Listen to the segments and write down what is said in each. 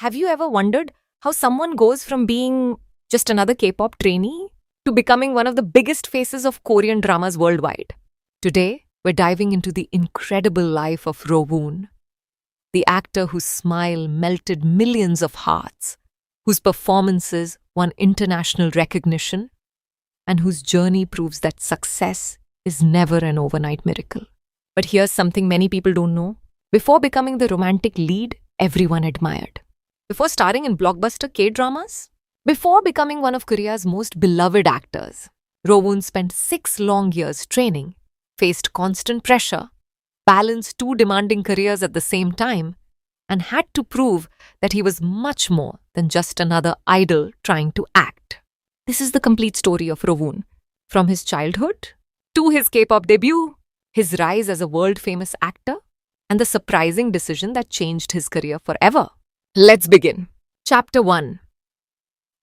Have you ever wondered how someone goes from being just another K-pop trainee to becoming one of the biggest faces of Korean dramas worldwide? Today, we're diving into the incredible life of Rowoon, the actor whose smile melted millions of hearts, whose performances won international recognition, and whose journey proves that success is never an overnight miracle. But here's something many people don't know. Before becoming the romantic lead everyone admired, before starring in blockbuster K-dramas, before becoming one of Korea's most beloved actors, Rowoon spent 6 long years training, faced constant pressure, balanced 2 demanding careers at the same time, and had to prove that he was much more than just another idol trying to act. This is the complete story of Rowoon, from his childhood to his K-pop debut, his rise as a world-famous actor, and the surprising decision that changed his career forever. Let's begin. Chapter 1.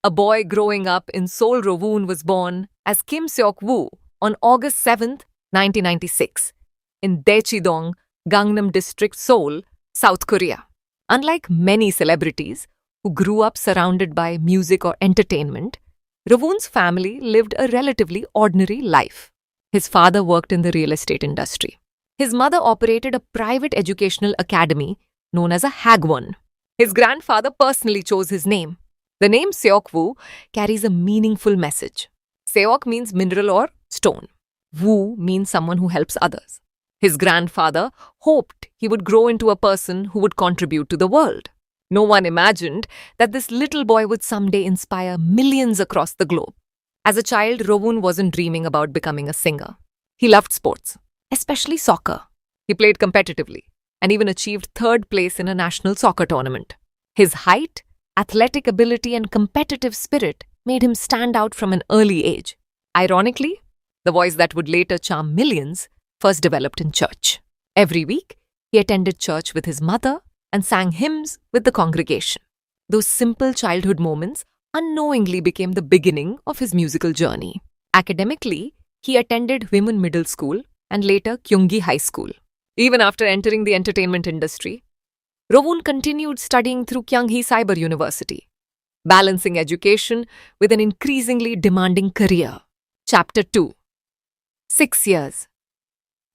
A boy growing up in Seoul, Rowoon was born as Kim Seok-woo on August 7th, 1996, in Daechidong, Gangnam District, Seoul, South Korea. Unlike many celebrities who grew up surrounded by music or entertainment, Rowoon's family lived a relatively ordinary life. His father worked in the real estate industry. His mother operated a private educational academy known as a Hagwon. His grandfather personally chose his name. The name Seok-woo carries a meaningful message. Seok means mineral or stone. Woo means someone who helps others. His grandfather hoped he would grow into a person who would contribute to the world. No one imagined that this little boy would someday inspire millions across the globe. As a child, Rowoon wasn't dreaming about becoming a singer. He loved sports, especially soccer. He played competitively and even achieved 3rd place in a national soccer tournament. His height, athletic ability, and competitive spirit made him stand out from an early age. Ironically, the voice that would later charm millions first developed in church. Every week, he attended church with his mother and sang hymns with the congregation. Those simple childhood moments unknowingly became the beginning of his musical journey. Academically, he attended Women Middle School and later Kyungi High School. Even after entering the entertainment industry, Rowoon continued studying through Kyunghee Cyber University, balancing education with an increasingly demanding career. Chapter 2. 6 years.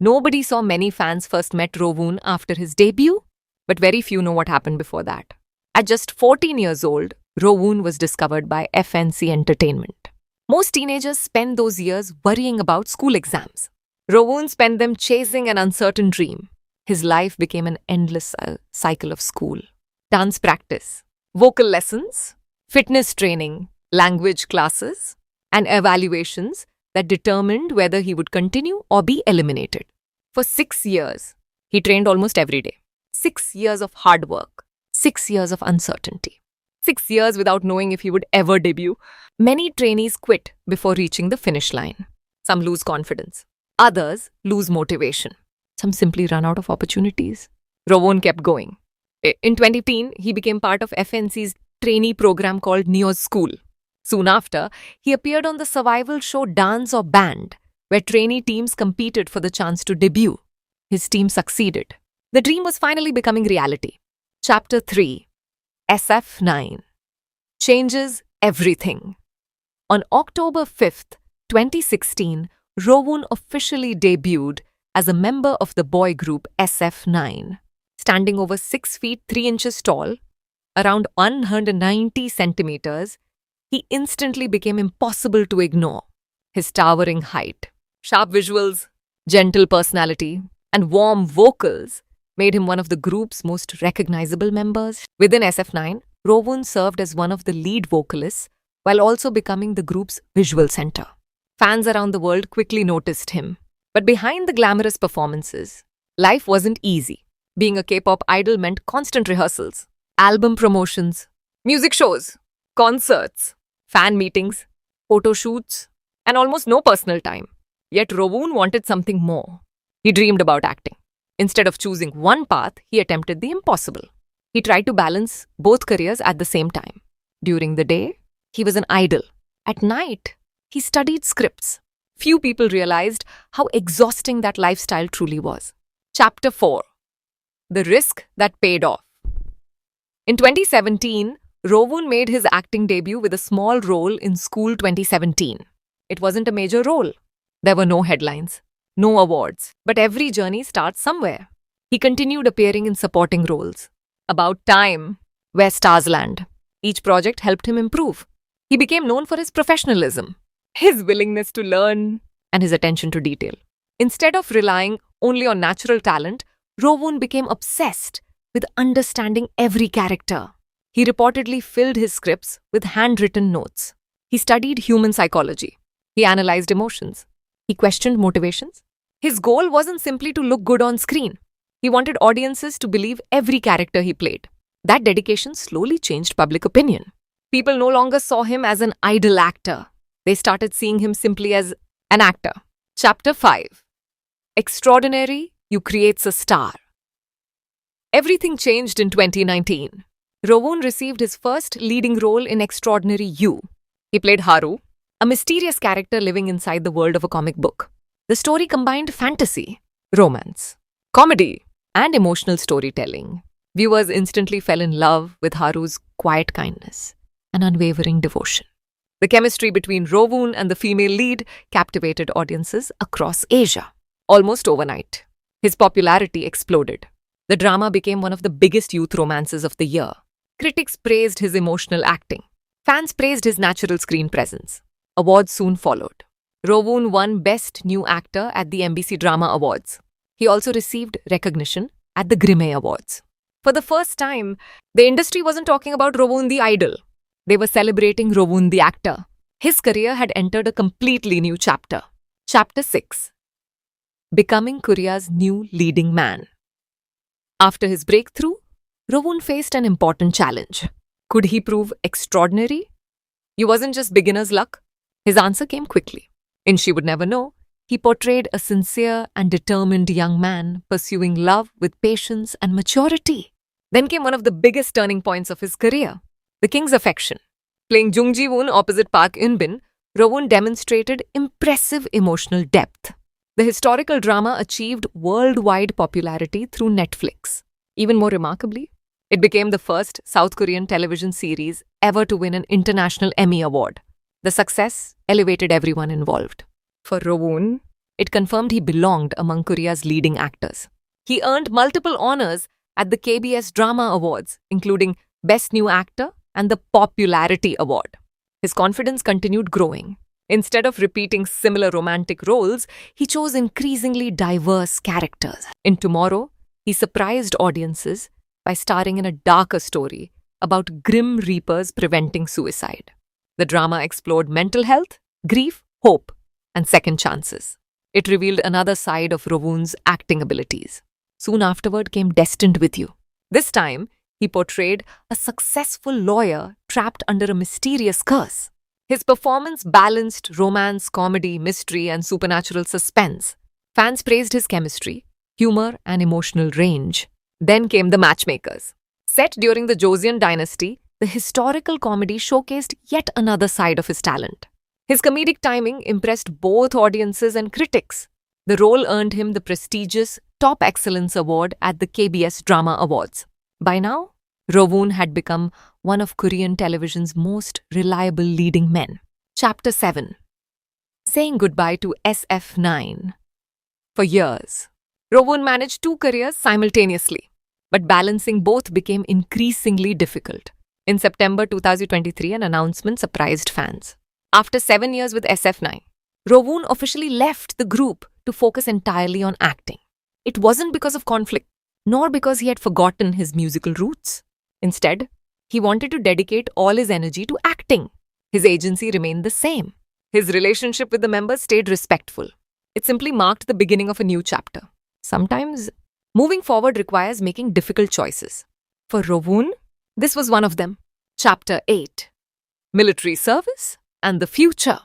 Nobody saw many fans first met Rowoon after his debut, but very few know what happened before that. At just 14 years old, Rowoon was discovered by FNC Entertainment. Most teenagers spend those years worrying about school exams. Rowoon spent them chasing an uncertain dream. His life became an endless cycle of school. Dance practice, vocal lessons, fitness training, language classes, and evaluations that determined whether he would continue or be eliminated. For 6 years, he trained almost every day. 6 years of hard work, 6 years of uncertainty, 6 years without knowing if he would ever debut. Many trainees quit before reaching the finish line. Some lose confidence. Others lose motivation. Some simply run out of opportunities. Rowoon kept going. In 2010, he became part of FNC's trainee program called Neo's School. Soon after, he appeared on the survival show Dance or Band, where trainee teams competed for the chance to debut. His team succeeded. The dream was finally becoming reality. Chapter 3. SF9. Changes everything. On October 5th, 2016, Rowoon officially debuted as a member of the boy group SF9. Standing over 6 feet 3 inches tall, around 190 centimeters, he instantly became impossible to ignore. His towering height, sharp visuals, gentle personality, and warm vocals made him one of the group's most recognizable members. Within SF9, Rowoon served as one of the lead vocalists while also becoming the group's visual center. Fans around the world quickly noticed him. But behind the glamorous performances, life wasn't easy. Being a K-pop idol meant constant rehearsals, album promotions, music shows, concerts, fan meetings, photo shoots, and almost no personal time. Yet Rowoon wanted something more. He dreamed about acting. Instead of choosing one path, he attempted the impossible. He tried to balance both careers at the same time. During the day, he was an idol. At night, he studied scripts. Few people realized how exhausting that lifestyle truly was. Chapter 4. The risk that paid off. In 2017, Rowoon made his acting debut with a small role in School 2017. It wasn't a major role. There were no headlines, no awards, but every journey starts somewhere. He continued appearing in supporting roles. About Time, where stars land. Each project helped him improve. He became known for his professionalism, his willingness to learn, and his attention to detail. Instead of relying only on natural talent, Rowoon became obsessed with understanding every character. He reportedly filled his scripts with handwritten notes. He studied human psychology. He analyzed emotions. He questioned motivations. His goal wasn't simply to look good on screen. He wanted audiences to believe every character he played. That dedication slowly changed public opinion. People no longer saw him as an idle actor. They started seeing him simply as an actor. Chapter 5. Extraordinary, You Creates a Star. Everything changed in 2019. Rowoon received his first leading role in Extraordinary You. He played Haru, a mysterious character living inside the world of a comic book. The story combined fantasy, romance, comedy, and emotional storytelling. Viewers instantly fell in love with Haru's quiet kindness and unwavering devotion. The chemistry between Rowoon and the female lead captivated audiences across Asia. Almost overnight, his popularity exploded. The drama became one of the biggest youth romances of the year. Critics praised his emotional acting. Fans praised his natural screen presence. Awards soon followed. Rowoon won Best New Actor at the MBC Drama Awards. He also received recognition at the Grimme Awards. For the first time, the industry wasn't talking about Rowoon the idol. They were celebrating Rowoon the actor. His career had entered a completely new chapter. Chapter 6. Becoming Korea's New Leading Man. After his breakthrough, Rowoon faced an important challenge. Could he prove extraordinary? It wasn't just beginner's luck. His answer came quickly. In She Would Never Know, he portrayed a sincere and determined young man pursuing love with patience and maturity. Then came one of the biggest turning points of his career, The King's Affection. Playing Jung Ji-woon opposite Park Eun-bin, Rowoon demonstrated impressive emotional depth. The historical drama achieved worldwide popularity through Netflix. Even more remarkably, it became the first South Korean television series ever to win an International Emmy Award. The success elevated everyone involved. For Rowoon, it confirmed he belonged among Korea's leading actors. He earned multiple honors at the KBS Drama Awards, including Best New Actor and the Popularity Award. His confidence continued growing. Instead of repeating similar romantic roles, he chose increasingly diverse characters. In Tomorrow, he surprised audiences by starring in a darker story about grim reapers preventing suicide. The drama explored mental health, grief, hope, and second chances. It revealed another side of Rowoon's acting abilities. Soon afterward came Destined With You. This time, he portrayed a successful lawyer trapped under a mysterious curse. His performance balanced romance, comedy, mystery, and supernatural suspense. Fans praised his chemistry, humor, and emotional range. Then came The Matchmakers. Set during the Joseon dynasty, the historical comedy showcased yet another side of his talent. His comedic timing impressed both audiences and critics. The role earned him the prestigious Top Excellence Award at the KBS Drama Awards. By now, Rowoon had become one of Korean television's most reliable leading men. Chapter 7. Saying Goodbye to SF9. For years, Rowoon managed two careers simultaneously, but balancing both became increasingly difficult. In September 2023, an announcement surprised fans. After 7 years with SF9, Rowoon officially left the group to focus entirely on acting. It wasn't because of conflict, nor because he had forgotten his musical roots. Instead, he wanted to dedicate all his energy to acting. His agency remained the same. His relationship with the members stayed respectful. It simply marked the beginning of a new chapter. Sometimes, moving forward requires making difficult choices. For Rowoon, this was one of them. Chapter 8. Military Service and the Future.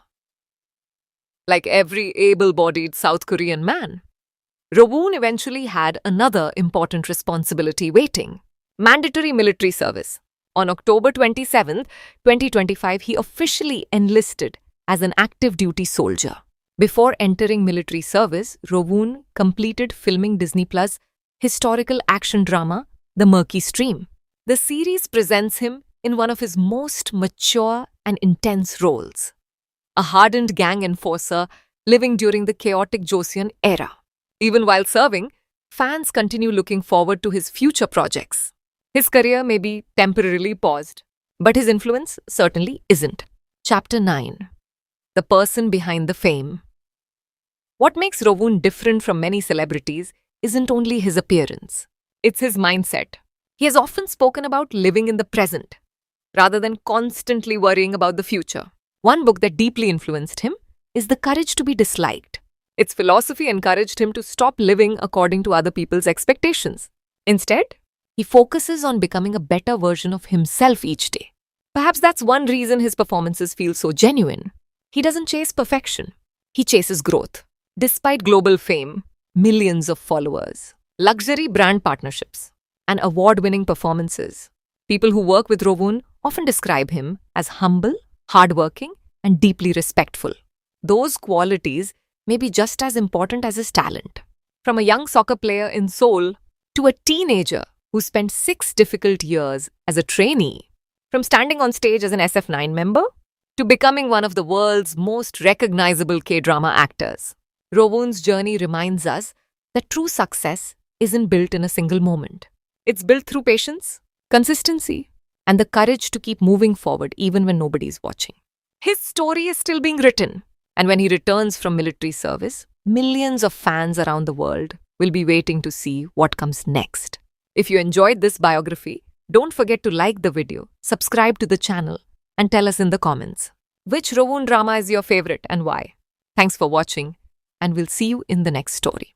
Like every able-bodied South Korean man, Rowoon eventually had another important responsibility waiting: mandatory military service. On October 27, 2025, he officially enlisted as an active duty soldier. Before entering military service, Rowoon completed filming Disney Plus' historical action drama, The Murky. The series presents him in one of his most mature and intense roles, a hardened gang enforcer living during the chaotic Joseon era. Even while serving, fans continue looking forward to his future projects. His career may be temporarily paused, but his influence certainly isn't. Chapter 9. The person behind the fame. What makes Rowoon different from many celebrities isn't only his appearance, it's his mindset. He has often spoken about living in the present, rather than constantly worrying about the future. One book that deeply influenced him is The Courage to be Disliked. Its philosophy encouraged him to stop living according to other people's expectations. Instead, he focuses on becoming a better version of himself each day. Perhaps that's one reason his performances feel so genuine. He doesn't chase perfection. He chases growth. Despite global fame, millions of followers, luxury brand partnerships, and award-winning performances, people who work with Rowoon often describe him as humble, hardworking, and deeply respectful. Those qualities may be just as important as his talent. From a young soccer player in Seoul to a teenager who spent 6 difficult years as a trainee, from standing on stage as an SF9 member to becoming one of the world's most recognizable K-drama actors, Rowoon's journey reminds us that true success isn't built in a single moment. It's built through patience, consistency, and the courage to keep moving forward even when nobody's watching. His story is still being written, and when he returns from military service, millions of fans around the world will be waiting to see what comes next. If you enjoyed this biography, don't forget to like the video, subscribe to the channel, and tell us in the comments which Rowoon drama is your favorite and why. Thanks for watching, and we'll see you in the next story.